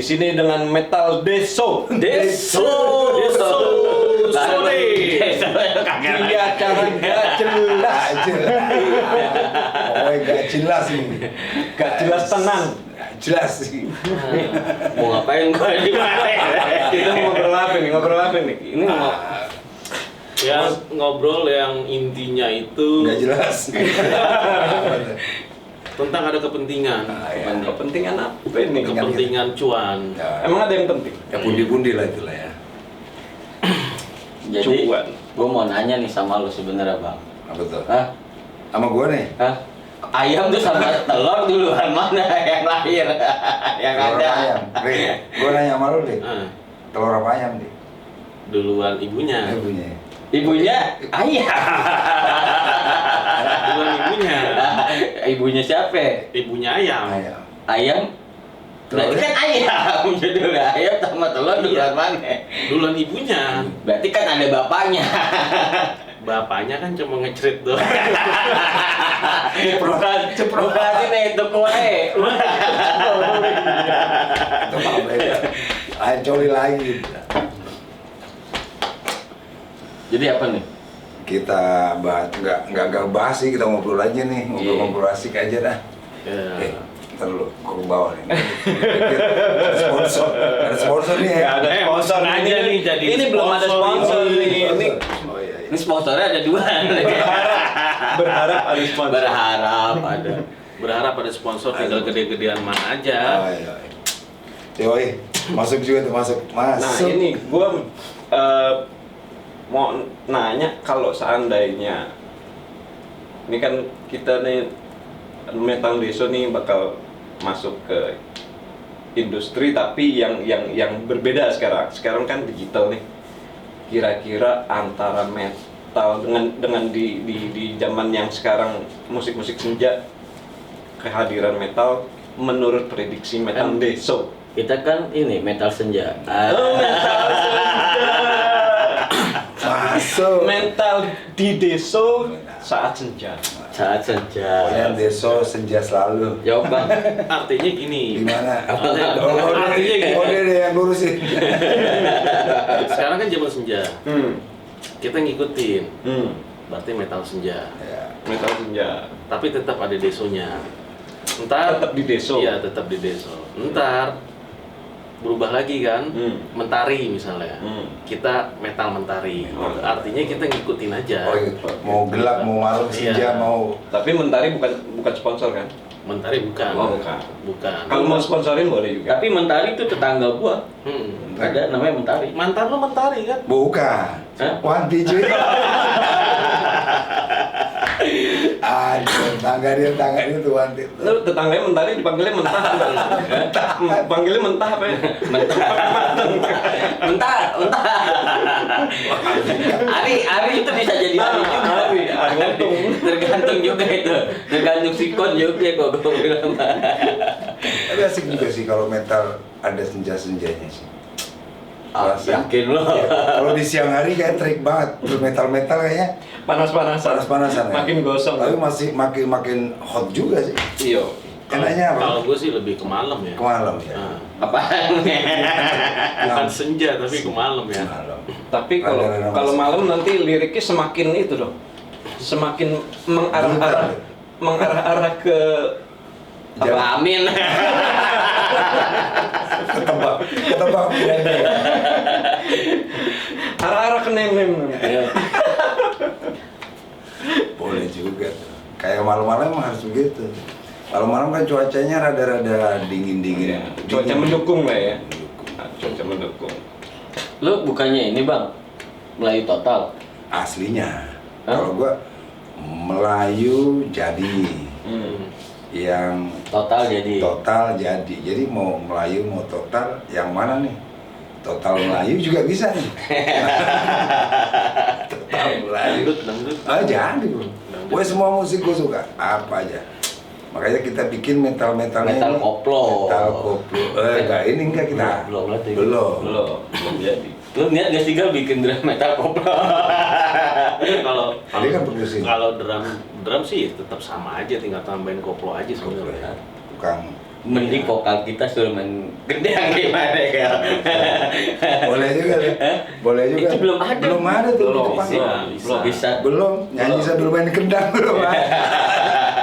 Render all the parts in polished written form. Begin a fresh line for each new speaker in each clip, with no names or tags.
sini dengan metal deso.
Sorry.
Iya, cara gak jelas.
Oh, gak jelas ini.
Gak jelas tenang.
Gak jelas sih.
Mau ngapain gua di mana?
Kita ngobrol apa nih?
Ini mau ya ngobrol yang intinya itu
Gak jelas.
tentang ada kepentingan.
Ya.
Kepentingan apa ini?
Kepentingan cuan.
Ya,
Emang ada yang penting?
ya pundi-pundi lah itulah ya.
Jadi
Cuan.
gua mau nanya nih sama lu sebenarnya, Bang.
Apa tuh?
Hah?
Sama gua nih.
Hah? Ayam tuh sama telur duluan mana yang lahir? Yang
Telur
ada.
apa ayam? Ri, gua nanya sama lu deh.
Ah,
Telur apa ayam deh?
duluan ibunya.
Ibunya.
Ibunya ayam.
Duluan ibunya.
Ibunya siapa?
Ibunya ayam.
Ayam.
Ayam. Berarti kan ayam. Judulnya ayam sama telur duluan mana?
Duluan ibunya.
Berarti kan ada bapaknya.
Bapaknya kan cuma ngecerit doang.
Bukan ini itu kue.
Itu mah beda. Lain coli lagi.
Jadi apa nih?
Kita bahas nggak bahas sih, kita ngobrol aja nih, ngobrol asik aja dah.
Ya.
Ntar lu ke bawah nih. Ada sponsor nih ya.
Ada sponsor
aja nih, jadi
Ini belum ada sponsor nih. Ini
Oh iya.
Ini sponsornya ada dua.
berharap ada sponsor.
Berharap ada sponsor, tinggal gede-gedean mana aja.
Oh iya. Yoi, masuk juga tuh, masuk.
Nah ini gue mau nanya, kalau seandainya ini kan kita nih Metal Deso nih bakal masuk ke industri tapi yang berbeda sekarang. Sekarang kan digital nih. Kira-kira antara metal dengan di zaman yang sekarang musik-musik senja, kehadiran metal menurut prediksi Metal Deso.
Kita kan ini metal senja.
Metal
Masuk.
mental di deso saat senja.
Saat senja.
Yang deso senja selalu.
Jawab, Bang.
Artinya gini.
Gimana?
Artinya gini.
Dia deh yang lurusin.
Sekarang kan zaman senja. Kita ngikutin. Berarti metal senja.
Ya.
Metal senja.
Tapi tetap ada desonya.
Ntar tetap di deso.
Iya, tetap di deso. Ntar berubah lagi kan, mentari misalnya. Kita metal mentari. Artinya kita ngikutin aja.
Oh gitu. Mau gelap, mau malam, senja,
Iya.
mau.
Tapi Mentari bukan sponsor kan?
Mentari bukan.
Oh, bukan.
Bukan.
Kalau mau sponsorin boleh juga.
Tapi mentari itu tetangga gua. Ada namanya mentari.
Mantan lo Mentari kan?
Bukan.
Hah?
Wanti cuy. Aduh, tangga dia tuh Wanti.
Lu tetangganya Mentari dipanggilnya mentah. Panggilnya mentah apa ya?
Mentah. Ari itu bisa jadi Ari juga.
Ari untung.
Tergantung juga itu. Tergantung sikon juga kok gua bilang.
Tapi asik juga sih kalau metal ada senja-senjanya sih.
Yakin lo.
Ya, kalau di siang hari kayak trik banget, terus metal-metal kayaknya
Panas-panasan.
panas-panasan.
Makin gosong.
Tapi masih makin hot juga sih.
Iya.
Enaknya apa?
Kalau gue sih lebih ke malam ya.
Ke malam ya.
Apa? Bukan
Nah.
senja tapi ke malam ya.
Malam.
Tapi kalau malam nanti liriknya semakin itu dong. Semakin mengarah ke
Jangan-
Amin.
ketebak
arah-arah ke nem-nem.
boleh juga tuh. Kayak malam-malam emang harus begitu. Malam-malam kan cuacanya rada-rada dingin-dingin.
Cuaca
Dingin.
mendukung lah ya.
Mendukung.
Cuaca mendukung.
Lu bukannya ini bang, Melayu total?
Aslinya.
Hah?
Kalau gua Melayu jadi. Yang
Total jadi.
total jadi. Jadi mau Melayu mau total yang mana nih? Total Melayu juga bisa nih. Total Melayu.
Dangdut.
Jadi bro. Gue semua musik gue suka. Apa aja. Makanya kita bikin metal-metalnya
Metal
ini.
koplo.
Metal koplo. Enggak, ini enggak kita.
Belum berarti.
Belum.
Belum jadi.
Lu niat gak sih Gal bikin drum metal koplo?
Dia kan produksi.
Kalau drum sih tetap sama aja, tinggal tambahin koplo aja sebenarnya.
Bukan
mending vokal kita suruh main gendang gimana ya?
Boleh juga tuh. Boleh juga.
Itu belum ada.
Belum ada tuh di Jepang.
Belum bisa.
Belum. Nyanyi sambil main kendang belum ada.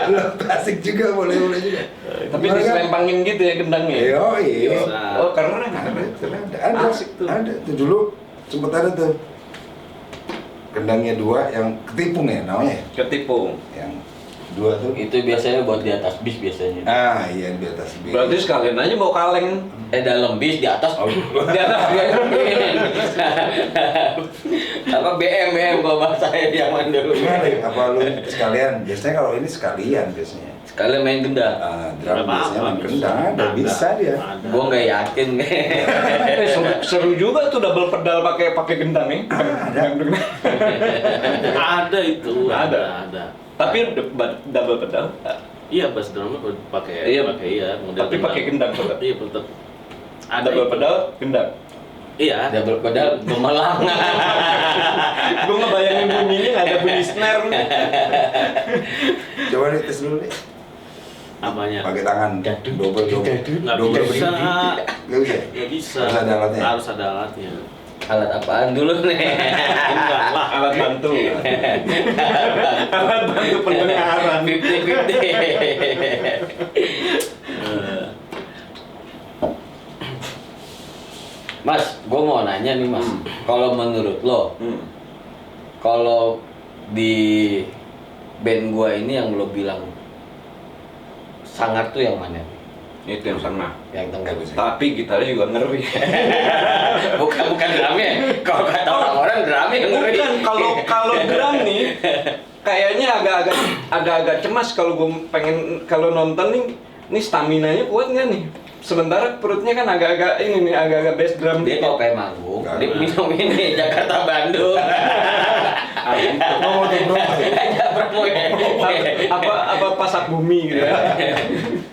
Belum asik juga, boleh juga.
Tapi diselempangin gitu ya gendangnya.
Iya.
Oh, keren.
Ada.
Asik tuh.
Ada tuh dulu sempat ada tuh. Gendangnya 2 yang ketipung ya namanya.
Ketipu.
Yang 2 tuh.
Itu biasanya buat di atas bis biasanya.
Ah, iya di atas bis.
Berarti sekalian aja bawa kaleng.
Dalam bis di atas.
Di atas
Apa BM bapak saya zaman dulu.
Gimana ya? Apa lu sekalian? Biasanya kalau ini sekalian biasanya.
Sekalian main gendang.
Drum
Nggak
biasanya
apa-apa,
main kendang ada, bisa dia.
Ada.
Gua nggak yakin.
seru juga tuh double pedal pakai gendang nih.
Ada itu.
Ada. Tapi double pedal.
Iya, bass drumnya pakai
Iya.
model
Tapi pakai gendang tetap.
Iya, tetap. Ada
Double
itu.
pedal gendang.
Iya.
Double pedal gemelang.
Gue ngebayangin bunyinya nggak ada bunyi snare nih.
Coba deh tes dulu deh.
Apanya?
Pakai tangan double
Nggak
double
bisa.
Nggak bisa.
Nggak bisa.
Harus ada alatnya.
Harus ada alatnya.
Alat apaan dulu nih?
Enggak lah.
Alat bantu. Alat bantu pendengaran.
50-50. Mas, gue mau nanya nih mas, kalau menurut lo, kalau di band gua ini yang lo bilang sangar tuh yang mana?
Itu yang sana.
Yang tengah.
Tapi gitarnya juga ngeri.
bukan drumnya. Kalau kata orang-orang drumnya yang ngeri.
Bukan, kalau drum nih kayaknya agak-agak cemas kalau gue pengen kalau nonton nih stamina-nya kuat nggak nih? Sementara perutnya kan agak-agak ini nih, agak-agak bass drum
Dia
gitu.
kalau kayak manggung,
Nggak.
dia minum ini Jakarta Bandung.
Promo tuh promo.
Aja promo ya.
apa pasak bumi gitu ya.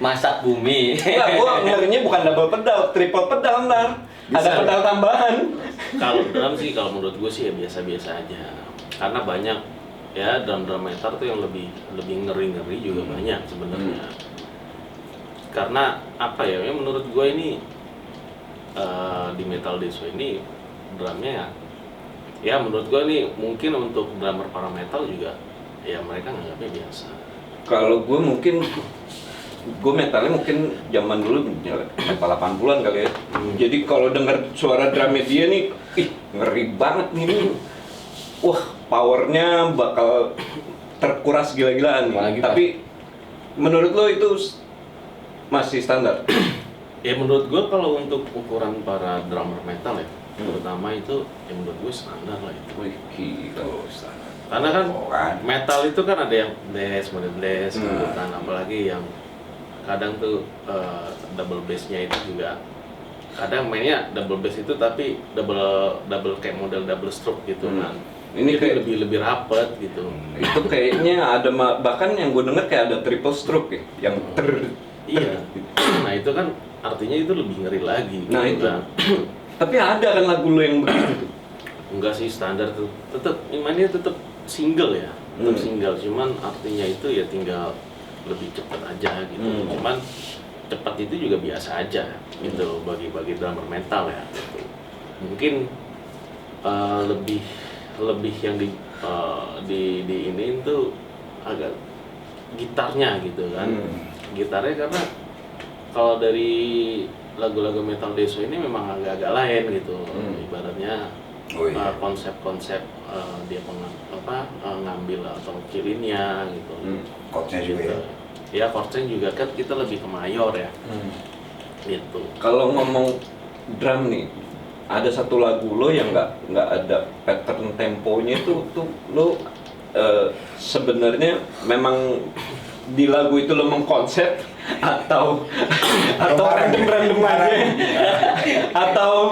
Masak bumi.
Enggak, gua ngerinya bukan double pedal, triple pedal ntar. Ada pedal tambahan.
Kalau drum sih, kalau menurut gue sih ya biasa-biasa aja. Karena banyak ya drum metal tuh yang lebih ngeri-ngeri juga banyak sebenarnya. Karena apa ya? Menurut gue ini di Metal Deso ini drumnya ya menurut gue nih mungkin untuk drummer para metal juga ya mereka nganggapnya biasa.
Kalau gue mungkin metalnya mungkin zaman dulu metal 80-an kali ya. Jadi kalau dengar suara drumnya dia nih, ngeri banget nih. Wah, powernya bakal terkuras gila-gilaan nih.
Apalagi
Tapi menurut lo itu masih standar?
Ya menurut gue kalau untuk ukuran para drummer metal ya, terutama itu ya menurut gue standar lah itu.
Wih, gila.
Karena kan
Oh, kan.
metal itu kan ada yang model bass, gitu kan, apalagi yang kadang tuh double bassnya itu juga kadang mainnya double bass itu tapi double kayak model double stroke gitu kan.
Ini
Jadi
kayak
lebih rapet gitu.
itu kayaknya ada bahkan yang gue denger kayak ada triple stroke ya, yang
Iya. Nah itu kan artinya itu lebih ngeri lagi.
Nah,
gitu
itu.
kan.
Tapi ada kan lagu lo yang begitu.
Enggak sih standar tuh. Tetap mainnya tetap single ya. Tetap single. Cuman artinya itu ya tinggal lebih cepat aja gitu. Cuman cepat itu juga biasa aja gitu bagi drummer metal ya. Gitu. Mungkin lebih yang di ini tuh agak gitarnya gitu kan. Gitarnya karena kalau dari lagu-lagu Metal Deso ini memang agak-agak lain gitu. Ibaratnya konsep-konsep dia ngambil atau kirinnya gitu.
Chordnya juga ya.
Ya chordnya juga kan kita lebih ke mayor ya. Gitu.
Kalau ngomong drum nih, ada satu lagu lo yang nggak ada pattern temponya itu tuh lo sebenarnya memang di lagu itu lo mengkonsep atau random aja atau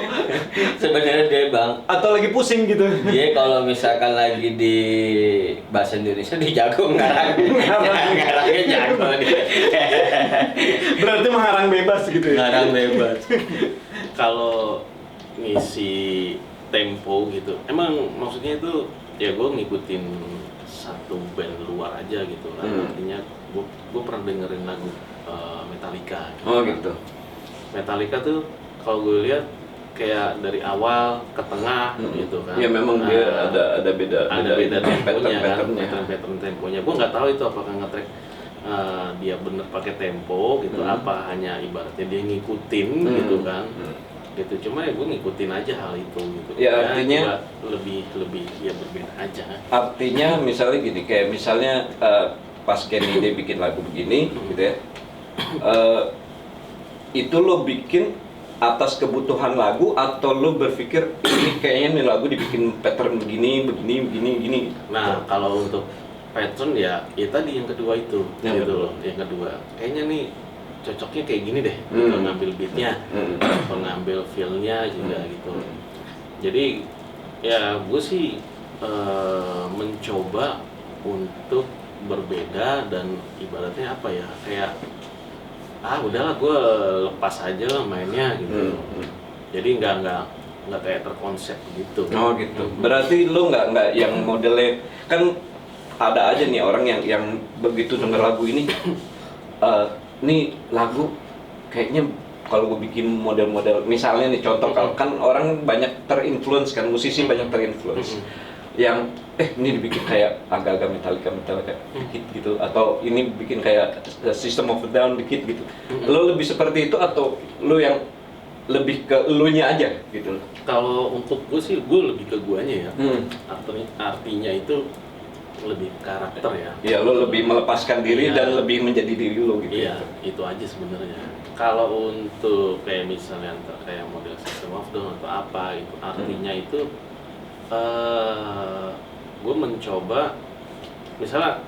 Sebenarnya dia bang,
atau lagi pusing gitu.
dia kalau misalkan lagi di bahasa Indonesia dia jago ngarangnya jago dia.
Berarti mengharang bebas gitu ya.
Ngarang bebas.
Kalau ngisi tempo gitu, emang maksudnya itu ya gue ngikutin satu band luar aja gitu kan. Artinya gue pernah dengerin lagu Metallica
gitu.
Metallica tuh kalau gue lihat kayak dari awal ke tengah gitu kan.
Ya memang dia ada beda
temponya kan,
pattern-patternnya.
pattern temponya. Gue nggak tahu itu apakah nge-track dia bener pakai tempo gitu, apa hanya ibaratnya dia ngikutin gitu kan. Gitu, cuma ya gue ngikutin aja hal itu gitu.
Ya artinya
lebih ya berbeda aja.
Artinya misalnya gini, kayak misalnya pas Kenny dia bikin lagu begini gitu ya, itu lo bikin atas kebutuhan lagu atau lo berpikir ini kayaknya nih lagu dibikin pattern begini.
Nah kalau untuk pattern ya tadi yang kedua itu
Yang
gitu
kedua.
loh. Yang kedua kayaknya nih cocoknya kayak gini deh, gitu, ngambil beatnya, ngambil feel-nya juga gitu. Jadi ya gue sih mencoba untuk berbeda dan ibaratnya apa ya, kayak udahlah gue lepas aja lah mainnya gitu. Jadi nggak kayak terkonsep gitu.
Oh gitu. Berarti lo nggak yang modelnya, kan ada aja nih orang yang begitu denger lagu ini, nih lagu kayaknya kalau gue bikin model-model, misalnya nih contoh, kalau kan orang banyak terinfluence kan, musisi banyak terinfluence, yang ini dibikin kayak agak-agak Metallica dikit gitu, atau ini bikin kayak System of a Down dikit gitu. Lo lebih seperti itu atau lo yang lebih ke elunya aja gitu?
Kalau untuk gue sih, gue lebih ke guanya ya. Artinya itu lebih karakter ya.
Iya, lo lebih melepaskan diri
Iya.
dan lebih menjadi diri lo gitu.
Iya, itu aja sebenarnya. Kalau untuk kayak misalnya kayak model System of Down atau apa itu, artinya itu gue mencoba, misalnya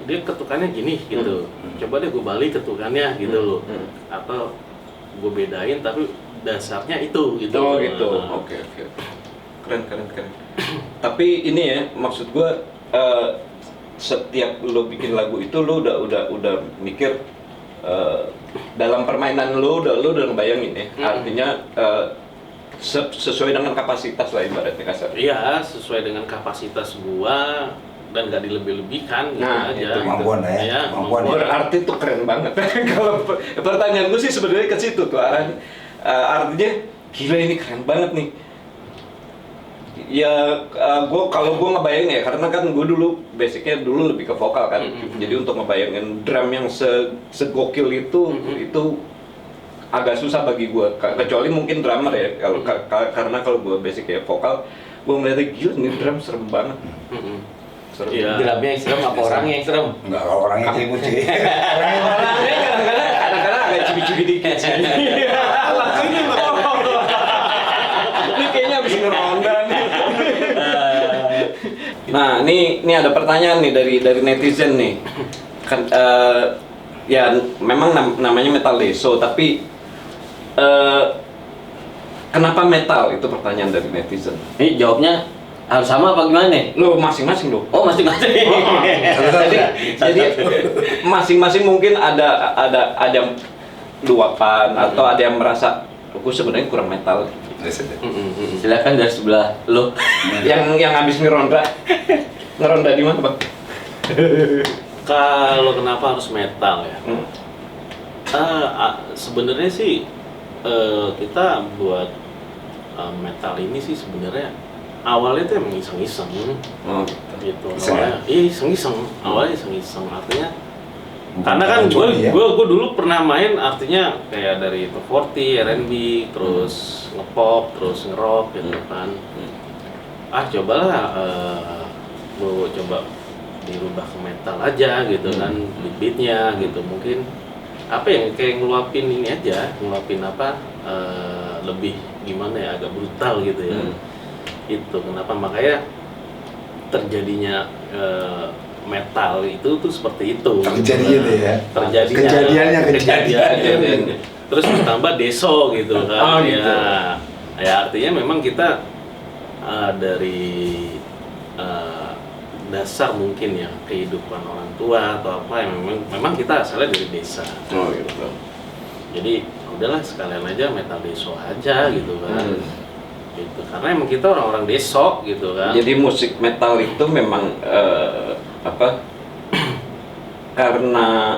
dia ketukannya gini gitu, coba deh gue balik ketukannya gitu loh, atau gue bedain tapi dasarnya itu gitu.
Oh gitu. Oke. Keren. Tapi ini ya, maksud gue setiap lo bikin lagu itu lo udah mikir dalam permainan lo udah ngebayangin ya. Artinya sesuai dengan kapasitas lah ibaratnya kasar.
Iya, sesuai dengan kapasitas gua dan gak dilebih-lebihkan gitu
Nah,
aja.
itu
kemampuan lah ya,
Iya,
kemampuan ya.
Berarti tuh keren banget. Kalau pertanyaan gue sih sebenarnya ke situ tuh artinya gila ini keren banget nih. Ya kalau gue ngebayangin ya, karena kan gue dulu basicnya dulu lebih ke vokal kan. Jadi untuk ngebayangin drum yang segokil itu agak susah bagi gue, kecuali mungkin drummer ya. Kalau karena kalau gue basic ya vokal, gue melihatnya gila nih drum serem banget. Serem.
Iya.
Drumnya yang serem apa orangnya yang serem?
Enggak, kalau orangnya imut sih.
Orangnya kadang-kadang agak cibi-cibi dikit sih. Lagunya ini kayaknya habis ngeronda nih. Nah, ini ada pertanyaan nih dari netizen nih. Kan ya memang namanya Metal Deso, tapi kenapa metal? Itu pertanyaan dari netizen.
Ini jawabnya harus sama apa gimana nih?
Lo masing-masing lo.
Oh, masing-masing.
Jadi masing-masing mungkin ada luapan atau ada yang merasa aku sebenarnya kurang metal.
Silakan dari sebelah lo.
yang habis ngeronda di mana bang?
Kalau kenapa harus metal ya? Sebenarnya sih kita buat metal ini sih sebenarnya awalnya tuh emang iseng-iseng. Gitu. Awalnya iseng-iseng. Awalnya iseng-iseng, artinya karena kan gue dulu pernah main, artinya kayak dari top 40, R&B, terus ngepop, terus ngerock gitu kan. Cobalah gue coba dirubah ke metal aja gitu kan, beat-beatnya gitu. Mungkin apa yang kayak ngeluapin ini aja, ngeluapin apa lebih gimana ya, agak brutal gitu ya. Itu kenapa makanya terjadinya metal itu tuh seperti itu.
Terjadinya ya.
Terjadinya.
Kejadian.
Terus ditambah deso gitu kan.
Gitu.
Ya artinya memang kita dari dasar mungkin ya kehidupan orang tua atau apa yang memang kita asalnya dari desa.
Oh gitu.
Jadi udahlah sekalian aja metal deso aja gitu kan. gitu. Karena emang kita orang-orang desa gitu kan.
Jadi musik metal itu memang apa? Karena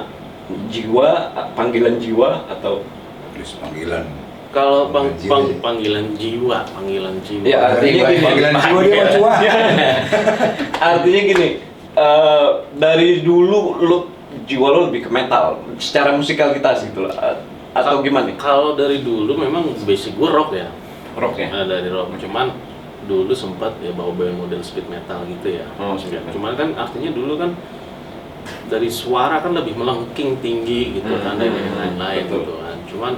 jiwa, panggilan jiwa atau
Terus panggilan.
Kalau
Panggilan
panggilan jiwa.
Ya, artinya gini.
Panggilan jiwa dia mah cuan.
Artinya gini, dari dulu lu jiwa lu lebih ke metal secara musikalitas gitu loh. Atau gimana?
Kalau dari dulu memang basic gue rock ya.
Rock ya?
Dari rock, cuman dulu sempat ya bawa model speed metal gitu ya.
Oh, speed metal.
Cuman kan artinya dulu kan dari suara kan lebih melengking tinggi gitu kan, dan yang lain-lain
betul.
gitu kan. Cuman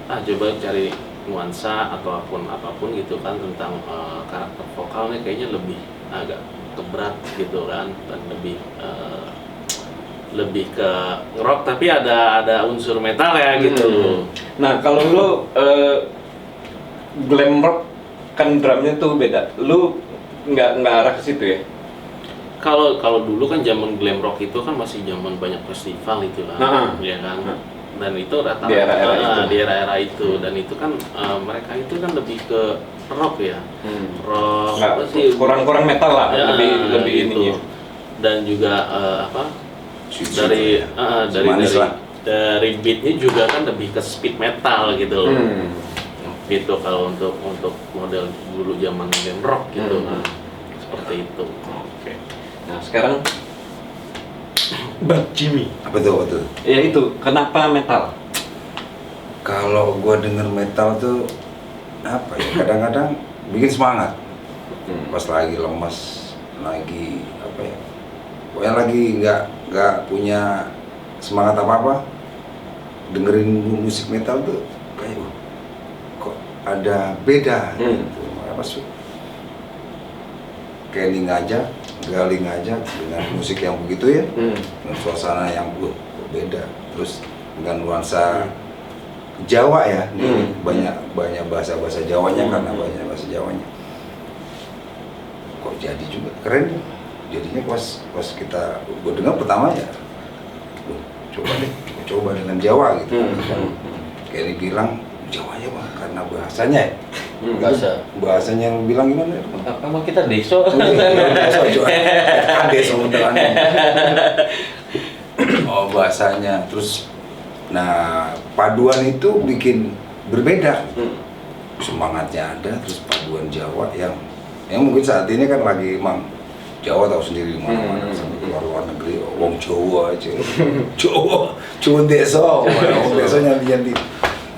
coba cari nuansa atau apapun gitu kan tentang karakter vokalnya kayaknya lebih agak keberat gitu kan, dan lebih ke rock tapi ada unsur metal ya gitu.
Nah, kalau lu glam rock kan drumnya tuh beda. Lu nggak arah ke situ ya?
Kalau dulu kan zaman glam rock itu kan masih zaman banyak festival itu kan, ya kan. Dan itu rata-rata
Di
era-era itu, dan itu kan mereka itu kan lebih ke rock ya, rock
Nggak,
apa sih?
kurang metal lah,
Ya,
lebih
gitu.
ininya.
Dan juga apa?
Sweet
Dari
lah.
dari
Manis
dari,
lah.
dari beatnya juga kan lebih ke speed metal gitu loh. Gitu kalau untuk model dulu zaman glam rock gitu kan, seperti itu.
Oke. Nah, sekarang Bang Jimmy.
Apa tuh?
Ya itu, kenapa metal?
Kalau gua denger metal tuh apa ya? Kadang-kadang bikin semangat. Pas lagi lemas, lagi apa ya? Pokoknya lagi nggak punya semangat apa-apa, dengerin musik metal tuh kayak kok ada beda gitu. Apa sih? Kayak gali ngajak dengan musik yang begitu ya, dengan suasana yang beda, terus dengan nuansa Jawa ya, banyak bahasa Jawanya karena banyak bahasa Jawanya. Kok jadi juga keren ya? Jadinya pas kita gue dengar pertama ya, coba dengan Jawa gitu. Kayak dibilang Jawanya mah karena bahasanya ya. Bahasanya yang bilang gimana?
Emang kita deso.
Kan deso beneran. Oh, bahasanya. Terus nah, paduan itu bikin berbeda. Semangatnya ada, terus paduan Jawa yang mungkin saat ini kan lagi emang Jawa tahu sendiri mana-mana sampai luar negeri, wong Jawa aja. Jawa desa, wong desa nyanyi.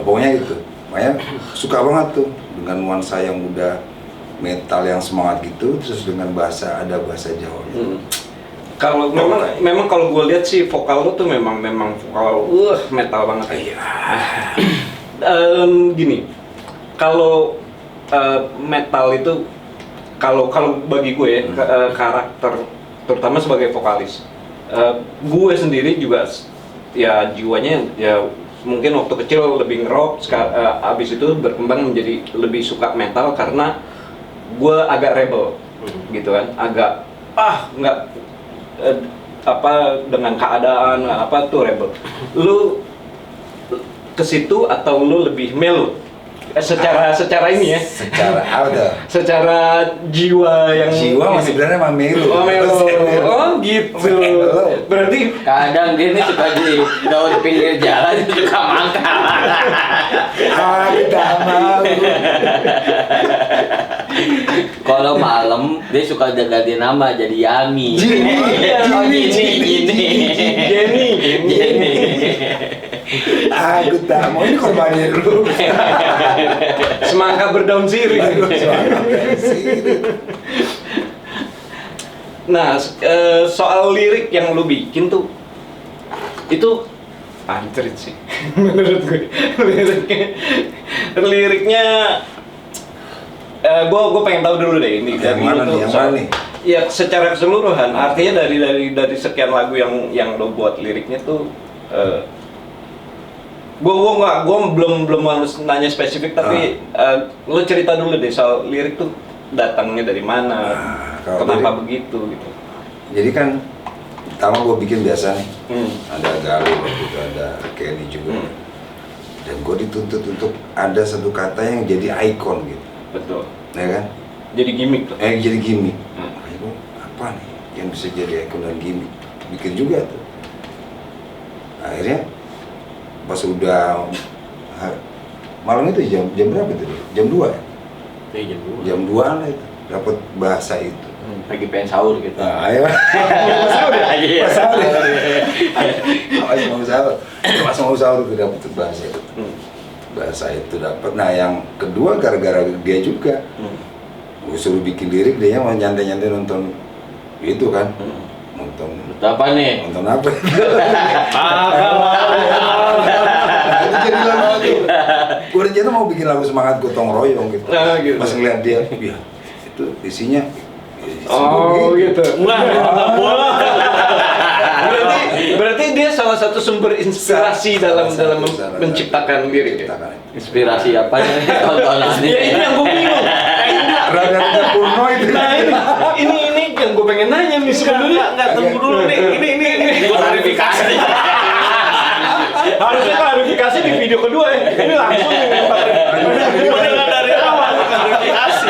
Pokoknya gitu. Makanya suka banget tuh dengan nuansa yang udah metal yang semangat gitu, terus dengan bahasa Jawa.
Kalau memang kalau gue lihat sih vokal lu tuh memang vokal metal banget.
Iya.
Gini, kalau metal itu kalau bagi gue ya karakter terutama sebagai vokalis, gue sendiri juga ya jiwanya ya mungkin waktu kecil lebih nge-rock, abis itu berkembang menjadi lebih suka metal karena gue agak rebel gitu kan, agak nggak apa dengan keadaan apa tuh rebel. Lu ke situ atau lu lebih melo? Secara ini ya.
Secara apa tuh?
Secara jiwa yang
Jiwa masih sebenarnya mah melo.
Oh, melo. Oh, gitu. Berarti
Kadang dia ini suka kalau di pinggir jalan dia suka mangkal.
Kita mau.
Kalau malam dia suka ganti nama jadi Yami. Oh, Jenny.
Aku tak mau, ini korbannya dulu.
semangka berdaun sirih. Nah, soal lirik yang lu bikin tuh itu anjrit sih menurut gue. Liriknya gue pengen tahu dulu deh ini
Yang
dari
mana
lu
nih, yang
tuh
mana nih?
ya secara keseluruhan, artinya dari sekian lagu yang lo buat liriknya tuh gue belum harus nanya spesifik, tapi lo cerita dulu deh soal lirik tuh datangnya dari mana, kenapa begitu gitu.
Jadi kan pertama gue bikin biasa nih, ada Gali waktu itu, ada Kenny juga, dan gue dituntut untuk ada satu kata yang jadi ikon gitu.
Betul.
ya kan?
Jadi gimmick tuh.
Jadi gimmick.
Hmm.
Ayo, apa nih yang bisa jadi ikon dan gimmick? Bikin juga tuh. Akhirnya pas udah malam itu jam berapa itu? Jam 2 ya?
Jam 2.
Jam 2 lah itu dapat bahasa itu.
Lagi pengen sahur gitu.
Nah, ayo. Mau sahur ya? Mau sahur ya? Mau sahur. Pas mau sahur itu dapat bahasa itu. Bahasa itu dapat. Nah, yang kedua gara-gara dia juga. Gue suruh bikin lirik, dia mau nyantai-nyantai nonton itu kan. Nonton
Apa nih?
nonton apa? Itu jadi lagu itu. Gue rencana mau bikin lagu semangat gotong royong gitu.
Nah, gitu.
Pas ngeliat dia, ya itu isinya.
Oh gitu.
Enggak, nonton bola.
Berarti dia salah satu sumber inspirasi dalam menciptakan lirik ya.
Inspirasi apa nih? Tontonan
Ya ini yang gue bingung.
Rada-rada kuno itu.
Nah ini yang gue pengen nanya nih sebenarnya.
Enggak tunggu dulu nih. Ini gua klarifikasi.
Harusnya klarifikasi di video kedua ya. Ini langsung
Beneran dari awal klarifikasi.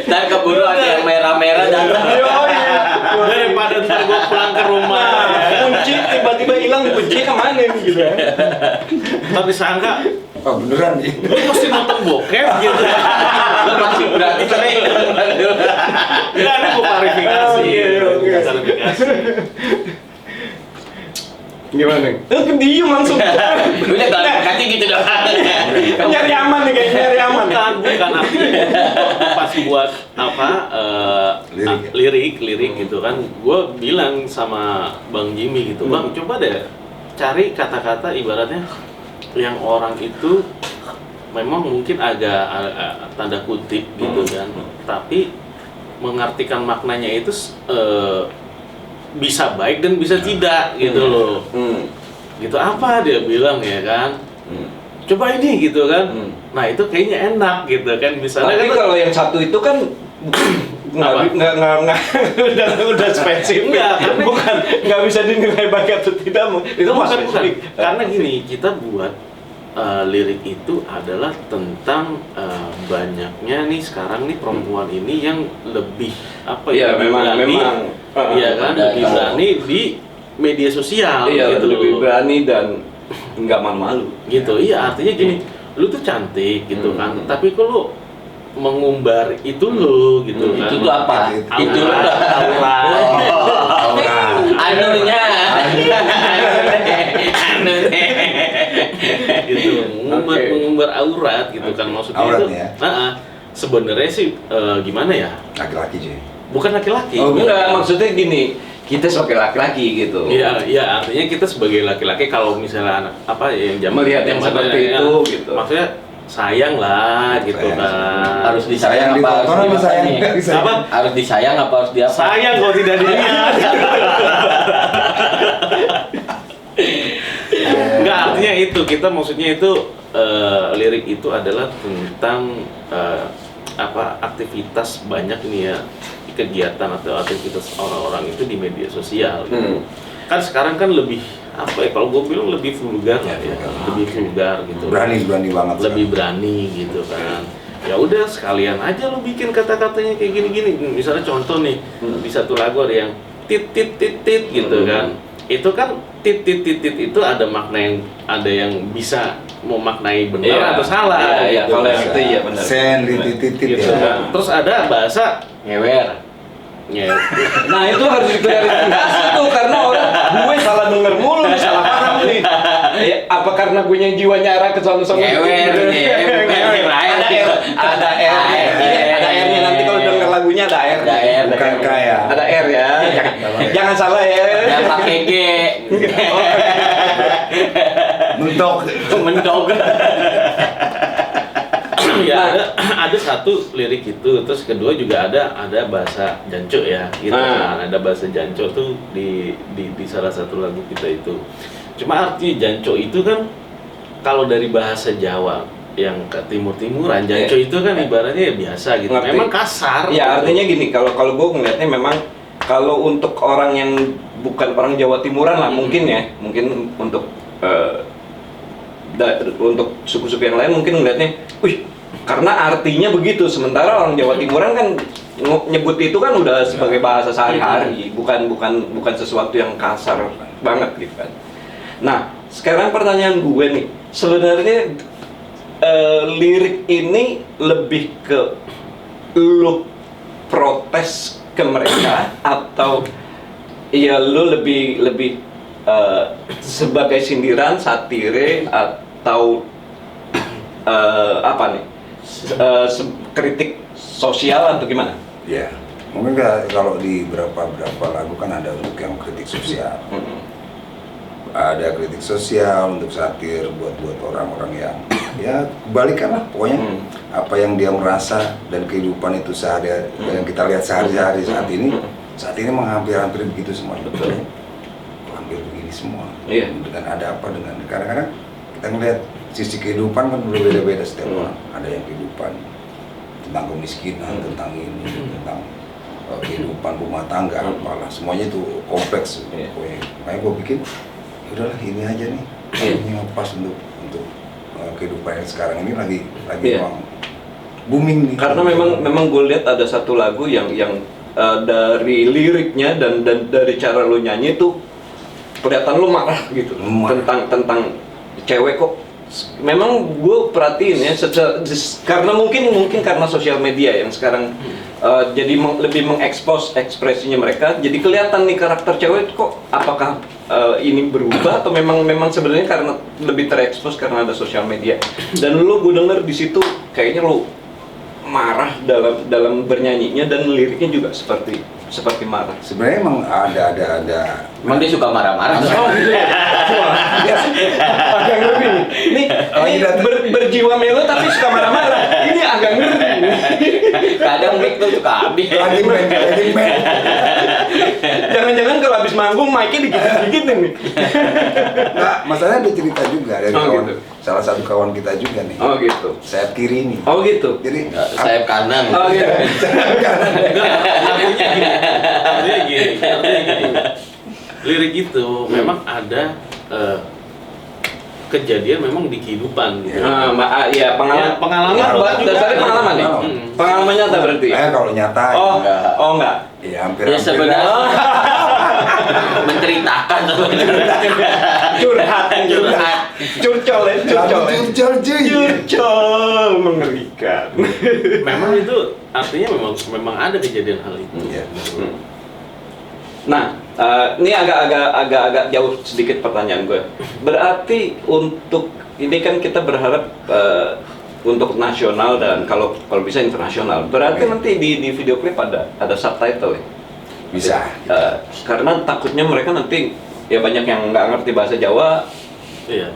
Dan keburu ada yang merah-merah dan
Daripada ntar gua pulang ke rumah.
Kunci tiba-tiba hilang, kunci kemana nih gitu ya.
Tapi sangka
Oh beneran nih.
lu mesti nonton bokep gitu.
lu masih berarti nih.
Enggak, ini gua klarifikasi.
Oke.
Klarifikasi.
Gimana? Diem langsung.
Udah klarifikasi gitu dong.
Nyari aman nih kayaknya, nyari aman.
Bukan artinya pas buat apa lirik gitu kan, gue bilang sama Bang Jimmy gitu, Bang coba deh cari kata-kata ibaratnya yang orang itu memang mungkin agak tanda kutip gitu kan, tapi mengartikan maknanya itu bisa baik dan bisa tidak gitu loh. Gitu apa dia bilang ya kan? Coba ini gitu kan. Nah, itu kayaknya enak gitu kan. Misalnya
Tapi
kan
kalau yang satu itu kan nggak udah spesifik. Bukan nggak bisa dinilai baik atau tidak. Itu
bukan,
masih spesifik.
karena gini, kita buat lirik itu adalah tentang banyaknya nih sekarang nih perempuan ini yang lebih apa
Iya,
lebih
memang
iya kan,
ada
lebih berani di media sosial
Iya,
gitu.
lebih berani dan nggak malu-malu.
Gitu. Iya, artinya gini, lu tuh cantik gitu kan, tapi kok lu mengumbar itu lu gitu kan.
Itu tuh apa? Itu
aura.
Anunya.
Gitu, mengumbar aurat gitu kan, maksudnya
Aurat
itu.
ya?
Sebenarnya sih gimana ya?
Laki-laki cuy.
Bukan laki-laki.
Oh,
Enggak, maksudnya gini, kita sebagai laki-laki gitu.
Iya, artinya kita sebagai laki-laki kalau misalnya apa yang
Melihat yang seperti itu, gitu.
Maksudnya sayang lah gitu
Sayang.
kan.
Harus disayang apa harus
Ditonton apa sayang?
diapa?
Apa?
Harus disayang apa harus diapa?
Sayang kalau tidak dilihat. Enggak, artinya itu kita maksudnya itu lirik itu adalah tentang apa aktivitas banyak nih ya, kegiatan atau aktivitas orang-orang itu di media sosial gitu. Kan sekarang kan lebih apa ya, kalau gue bilang lebih vulgar lah ya, lebih vulgar gitu.
Berani banget.
Lebih berani gitu kan. Ya udah sekalian aja lo bikin kata-katanya kayak gini-gini. Misalnya contoh nih, di satu lagu ada yang tit gitu kan. Itu kan tit itu ada makna yang bisa memaknai benar atau salah
Iya,
gitu.
kalau yang itu iya benar.
Sen titit
Gitu
ya.
kan. Terus ada bahasa
Ngewer.
Nah itu harus diklarifikasi tuh, karena orang gue salah denger mulu, salah paham nih. Ya, apa karena gue yang jiwanya arah ke sana-sana?
Ngewer nih,
Ada R-nya nanti kalau denger lagunya ada R.
Ada R.
Bukan kaya.
Ada R ya. Jangan salah ya.
Yang pakai G.
Mentok.
Mendog.
ya ada satu lirik itu, terus kedua juga ada bahasa Janco ya gitu kan. Ada bahasa Janco tuh di salah satu lagu kita itu. Cuma arti Janco itu kan kalau dari bahasa Jawa yang ke timur-timuran, Janco itu kan ibaratnya ya biasa gitu.
Ngerti.
Memang kasar.
Ya
gitu.
artinya gini, kalau gue ngelihatnya memang kalau untuk orang yang bukan orang Jawa Timuran lah mungkin untuk untuk suku-suku yang lain mungkin ngelihatnya, wih Karena artinya begitu, sementara orang Jawa Timuran kan nyebut itu kan udah sebagai bahasa sehari-hari, bukan sesuatu yang kasar banget gitu kan. Nah, sekarang pertanyaan gue nih, sebenarnya lirik ini lebih ke lu protes ke mereka atau ya lu lebih sebagai sindiran, satire atau apa nih? Kritik sosial atau gimana?
Ya, mungkin kalau di berapa lagu kan ada untuk yang kritik sosial. Ada kritik sosial untuk satir buat orang-orang yang ya kebalikan lah pokoknya apa yang dia merasa dan kehidupan itu sehari yang kita lihat sehari-hari saat ini hampir begitu semua. Betul. Hampir begini semua.
Iya.
Dengan ada apa dengan kadang-kadang kita melihat sisi kehidupan kan berbeda-beda setiap orang. Ada yang kehidupan tentang kemiskinan, tentang ini, tentang kehidupan rumah tangga, apalah semuanya itu kompleks. Pokoknya, makanya gue bikin, udahlah ini aja nih, ini yang pas untuk kehidupan yang sekarang ini lagi memang booming nih.
Karena memang gue lihat ada satu lagu yang dari liriknya dan dari cara lo nyanyi itu kelihatan lo marah gitu tentang cewek kok. Memang gue perhatiin ya, karena mungkin karena sosial media yang sekarang jadi lebih mengekspos ekspresinya mereka, jadi kelihatan nih karakter cewek kok apakah ini berubah atau memang sebenarnya karena lebih terekspos karena ada sosial media. Dan lu gue denger di situ kayaknya lu marah dalam bernyanyinya dan liriknya juga seperti marah.
Sebenarnya emang ada.
Emang dia suka marah-marah.
Oh gitu ya. Agak ngeri nih. Ini berjiwa melo tapi suka marah-marah. Ini agak ngeri.
Kadang mic tuh suka habis.
Lagi main.
Jangan-jangan kalau habis manggung mic-nya dikit-dikit nih.
Nah, masalahnya ada cerita juga dari kawan,
gitu.
salah satu kawan kita juga nih.
Oh gitu.
Sayap kiri ini.
Oh gitu.
Jadi
Sayap kanan.
Oh gitu.
Artinya gini. Lirik itu memang ada kejadian memang di kehidupan gitu.
Iya pengalaman.
Ya, pengalaman
Dasarnya pengalaman nih. Pengalaman nyata berarti.
kalau nyata
Enggak.
ya hampir.
Ya sebenarnya menceritakan
Curcol ya, curcol mengerikan.
Memang itu artinya memang ada kejadian hal itu.
Iya.
Nah, ini agak jauh sedikit pertanyaan gue. Berarti untuk ini kan kita berharap untuk nasional dan kalau bisa internasional. Berarti nanti di video klip ada subtitle ya?
Bisa.
Karena takutnya mereka nanti ya banyak yang nggak ngerti bahasa Jawa.
Iya.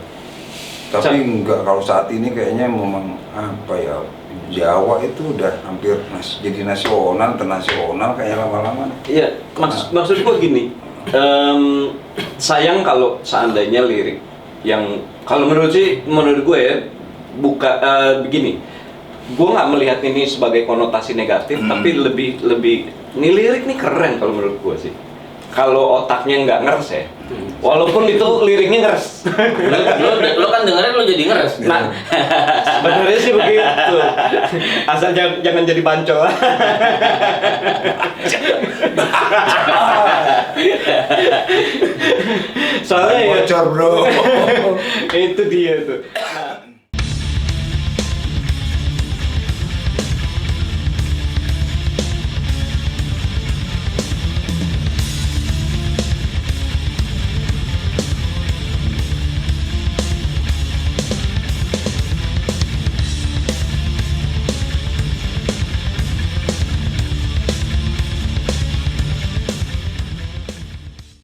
Tapi enggak, kalau saat ini kayaknya memang apa ya, Jawa itu udah hampir jadi nasional, internasional kayaknya lama-lama.
Iya, maksud gue gini, sayang kalau seandainya lirik yang kalau menurut gue ya begini, gue nggak melihat ini sebagai konotasi negatif, tapi lebih ini lirik nih keren kalau menurut gue sih. Kalau otaknya nggak ngeres ya, walaupun itu liriknya ngeres.
lo kan dengerin lo jadi ngeres.
Nah, sebenarnya sih begitu. Asal jangan jadi bancol. Soalnya ya,
Bocor bro.
itu dia tuh. Nah,